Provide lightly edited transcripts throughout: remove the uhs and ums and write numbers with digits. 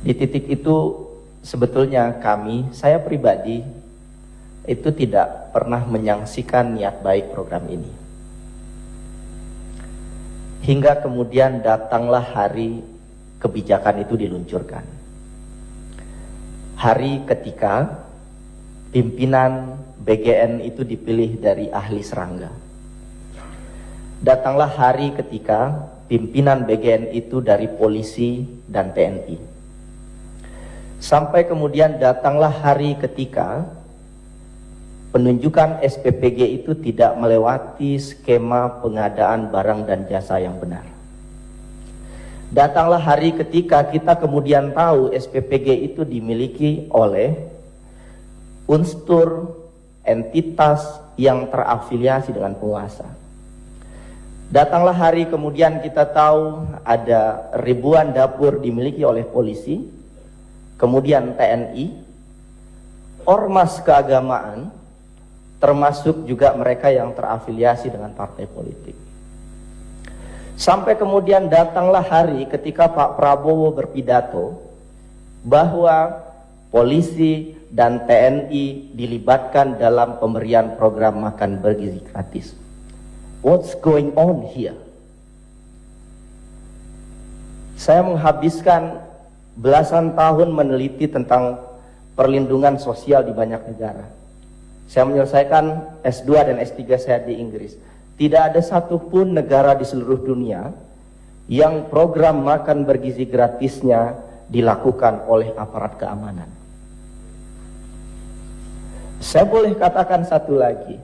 Di titik itu sebetulnya saya pribadi itu tidak pernah menyaksikan niat baik program ini. Hingga kemudian datanglah hari kebijakan itu diluncurkan. Hari ketika pimpinan BGN itu dipilih dari ahli serangga. Datanglah hari ketika pimpinan BGN itu dari polisi dan TNI. Sampai kemudian datanglah hari ketika penunjukan SPPG itu tidak melewati skema pengadaan barang dan jasa yang benar. Datanglah hari ketika kita kemudian tahu SPPG itu dimiliki oleh unsur entitas yang terafiliasi dengan penguasa. Datanglah hari kemudian kita tahu ada ribuan dapur dimiliki oleh polisi, kemudian TNI, ormas keagamaan, termasuk juga mereka yang terafiliasi dengan partai politik. Sampai kemudian datanglah hari ketika Pak Prabowo berpidato bahwa polisi dan TNI dilibatkan dalam pemberian program makan bergizi gratis. What's going on here? Saya menghabiskan belasan tahun meneliti tentang perlindungan sosial di banyak negara. Saya menyelesaikan S2 dan S3 saya di Inggris. Tidak ada satupun negara di seluruh dunia yang program makan bergizi gratisnya dilakukan oleh aparat keamanan. Saya boleh katakan satu lagi.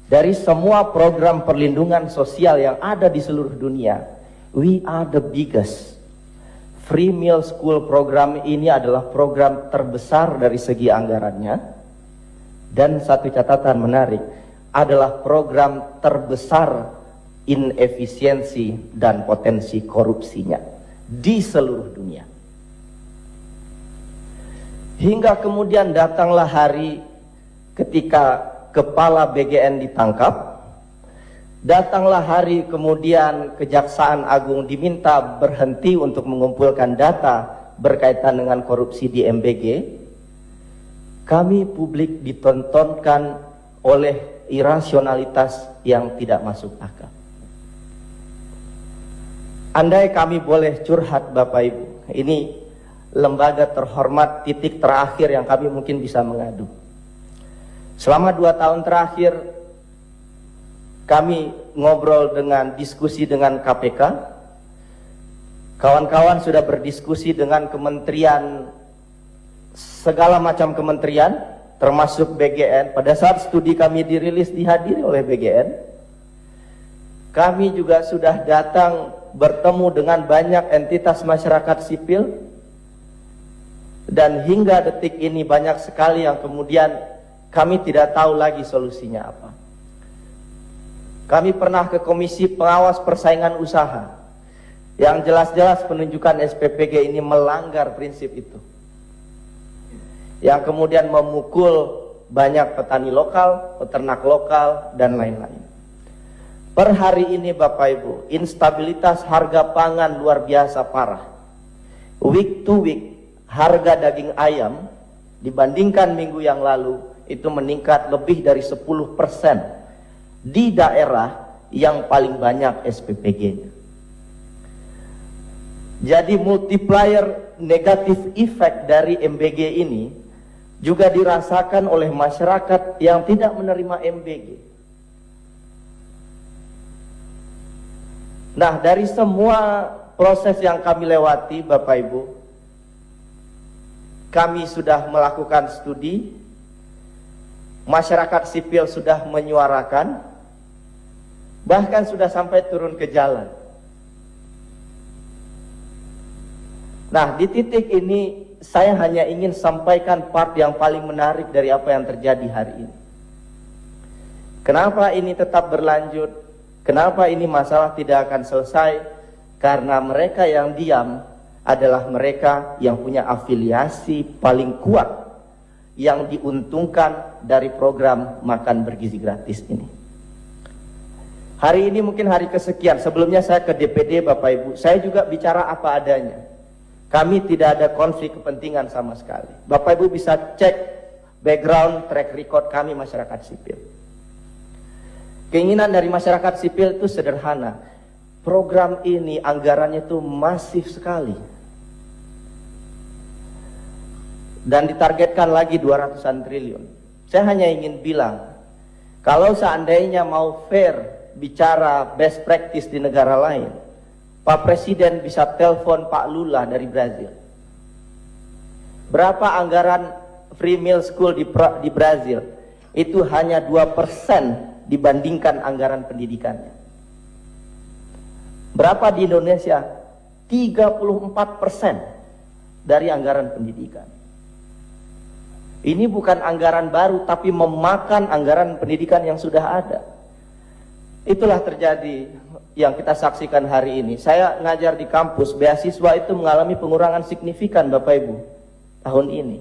Dari semua program perlindungan sosial yang ada di seluruh dunia, we are the biggest. Free Meal School program ini adalah program terbesar dari segi anggarannya. Dan satu catatan menarik, adalah program terbesar inefisiensi dan potensi korupsinya di seluruh dunia. Hingga kemudian datanglah hari ketika kepala BGN ditangkap, datanglah hari kemudian Kejaksaan Agung diminta berhenti untuk mengumpulkan data berkaitan dengan korupsi di MBG. Kami publik ditontonkan oleh irasionalitas yang tidak masuk akal. Andai kami boleh curhat Bapak Ibu, ini lembaga terhormat, titik terakhir yang kami mungkin bisa mengadu. Selama 2 tahun terakhir kami ngobrol diskusi dengan KPK. Kawan-kawan sudah berdiskusi dengan kementerian, segala macam kementerian, termasuk BGN. Pada saat studi kami dirilis dihadiri oleh BGN. Kami juga sudah datang bertemu dengan banyak entitas masyarakat sipil. Dan hingga detik ini banyak sekali yang kemudian kami tidak tahu lagi solusinya apa. Kami pernah ke Komisi Pengawas Persaingan Usaha. Yang jelas-jelas penunjukan SPPG ini melanggar prinsip itu. Yang kemudian memukul banyak petani lokal, peternak lokal, dan lain-lain. Per hari ini Bapak Ibu, instabilitas harga pangan luar biasa parah. Week to week, harga daging ayam dibandingkan minggu yang lalu itu meningkat lebih dari 10% di daerah yang paling banyak SPPG-nya. Jadi multiplier negatif effect dari MBG ini juga dirasakan oleh masyarakat yang tidak menerima MBG. Nah, dari semua proses yang kami lewati, Bapak Ibu, kami sudah melakukan studi, masyarakat sipil sudah menyuarakan, bahkan sudah sampai turun ke jalan. Nah, di titik ini saya hanya ingin sampaikan part yang paling menarik dari apa yang terjadi hari ini. Kenapa ini tetap berlanjut? Kenapa ini masalah tidak akan selesai? Karena mereka yang diam adalah mereka yang punya afiliasi paling kuat yang diuntungkan dari program makan bergizi gratis ini. Hari ini mungkin hari kesekian. Sebelumnya saya ke DPD Bapak Ibu, saya juga bicara apa adanya. Kami tidak ada konflik kepentingan sama sekali. Bapak Ibu bisa cek background track record kami masyarakat sipil. Keinginan dari masyarakat sipil itu sederhana. Program ini anggarannya itu masif sekali. Dan ditargetkan lagi 200-an triliun. Saya hanya ingin bilang, kalau seandainya mau fair bicara best practice di negara lain, Pak Presiden bisa telepon Pak Lula dari Brazil. Berapa anggaran free meal school di Brazil? Itu hanya 2% dibandingkan anggaran pendidikannya. Berapa di Indonesia? 34% dari anggaran pendidikan. Ini bukan anggaran baru, tapi memakan anggaran pendidikan yang sudah ada. Itulah terjadi yang kita saksikan hari ini. Saya ngajar di kampus, beasiswa itu mengalami pengurangan signifikan Bapak Ibu tahun ini.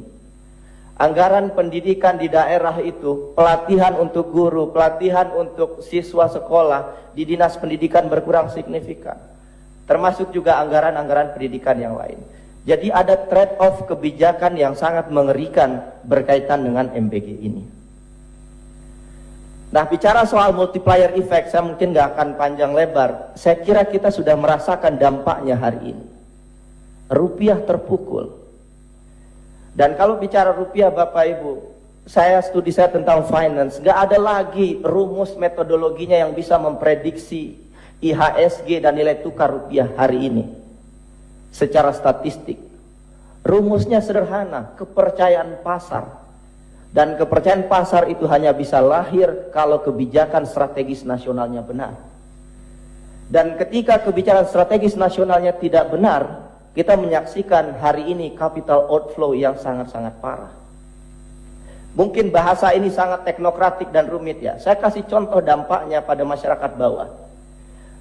Anggaran pendidikan di daerah itu, pelatihan untuk guru, pelatihan untuk siswa sekolah di dinas pendidikan berkurang signifikan. Termasuk juga anggaran-anggaran pendidikan yang lain. Jadi ada trade-off kebijakan yang sangat mengerikan berkaitan dengan MBG ini. Nah, bicara soal multiplier effect, saya mungkin nggak akan panjang lebar. Saya kira kita sudah merasakan dampaknya hari ini. Rupiah terpukul. Dan kalau bicara rupiah Bapak Ibu, studi saya tentang finance, nggak ada lagi rumus metodologinya yang bisa memprediksi IHSG dan nilai tukar rupiah hari ini. Secara statistik, rumusnya sederhana, kepercayaan pasar. Dan kepercayaan pasar itu hanya bisa lahir kalau kebijakan strategis nasionalnya benar. Dan ketika kebijakan strategis nasionalnya tidak benar, kita menyaksikan hari ini capital outflow yang sangat-sangat parah. Mungkin bahasa ini sangat teknokratik dan rumit ya. Saya kasih contoh dampaknya pada masyarakat bawah.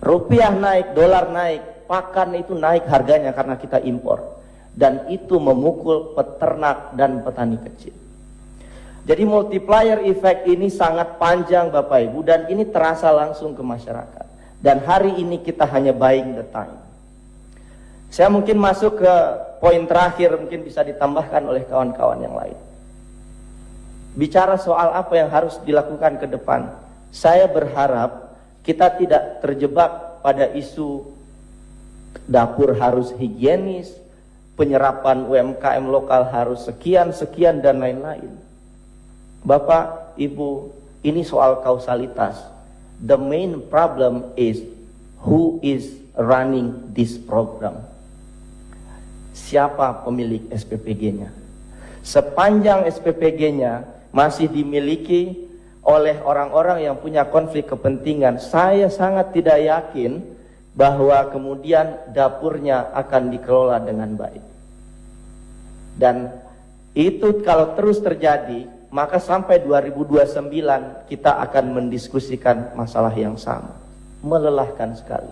Rupiah naik, dolar naik, pakan itu naik harganya karena kita impor. Dan itu memukul peternak dan petani kecil. Jadi multiplier effect ini sangat panjang Bapak Ibu, dan ini terasa langsung ke masyarakat. Dan hari ini kita hanya buying the time. Saya mungkin masuk ke poin terakhir, mungkin bisa ditambahkan oleh kawan-kawan yang lain. Bicara soal apa yang harus dilakukan ke depan, saya berharap kita tidak terjebak pada isu dapur harus higienis, penyerapan UMKM lokal harus sekian, dan lain-lain. Bapak, Ibu, ini soal kausalitas. The main problem is who is running this program. Siapa pemilik SPPG-nya? Sepanjang SPPG-nya masih dimiliki oleh orang-orang yang punya konflik kepentingan, saya sangat tidak yakin bahwa kemudian dapurnya akan dikelola dengan baik. Dan itu kalau terus terjadi, maka sampai 2029 kita akan mendiskusikan masalah yang sama. Melelahkan sekali.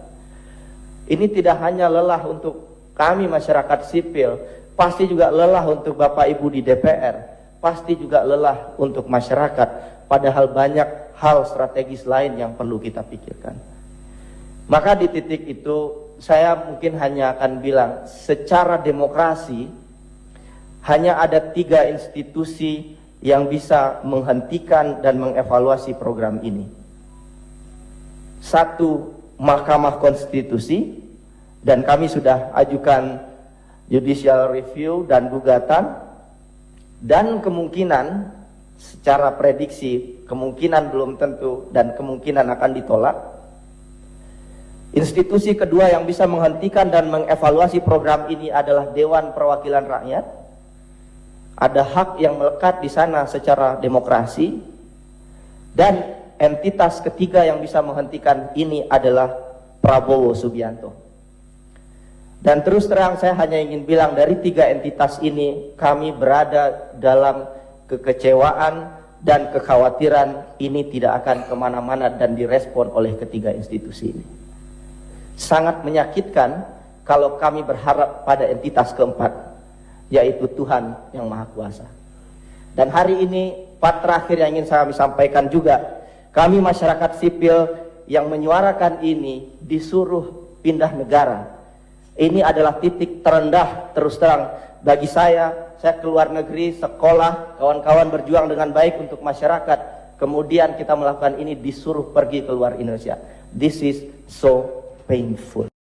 Ini tidak hanya lelah untuk kami masyarakat sipil, pasti juga lelah untuk Bapak Ibu di DPR, pasti juga lelah untuk masyarakat, padahal banyak hal strategis lain yang perlu kita pikirkan. Maka di titik itu saya mungkin hanya akan bilang, secara demokrasi hanya ada 3 institusi yang bisa menghentikan dan mengevaluasi program ini. 1, Mahkamah Konstitusi, dan kami sudah ajukan judicial review dan gugatan, dan kemungkinan secara prediksi, kemungkinan belum tentu dan kemungkinan akan ditolak. Institusi kedua yang bisa menghentikan dan mengevaluasi program ini adalah Dewan Perwakilan Rakyat. Ada hak yang melekat di sana secara demokrasi. Dan entitas ketiga yang bisa menghentikan ini adalah Prabowo Subianto. Dan terus terang saya hanya ingin bilang, dari 3 entitas ini kami berada dalam kekecewaan dan kekhawatiran ini tidak akan kemana-mana dan direspon oleh ketiga institusi ini. Sangat menyakitkan kalau kami berharap pada entitas keempat, yaitu Tuhan yang Maha Kuasa. Dan hari ini part terakhir yang ingin saya sampaikan juga, kami masyarakat sipil yang menyuarakan ini disuruh pindah negara. Ini adalah titik terendah terus terang bagi saya keluar negeri, sekolah, kawan-kawan berjuang dengan baik untuk masyarakat, kemudian kita melakukan ini disuruh pergi keluar Indonesia. This is so painful.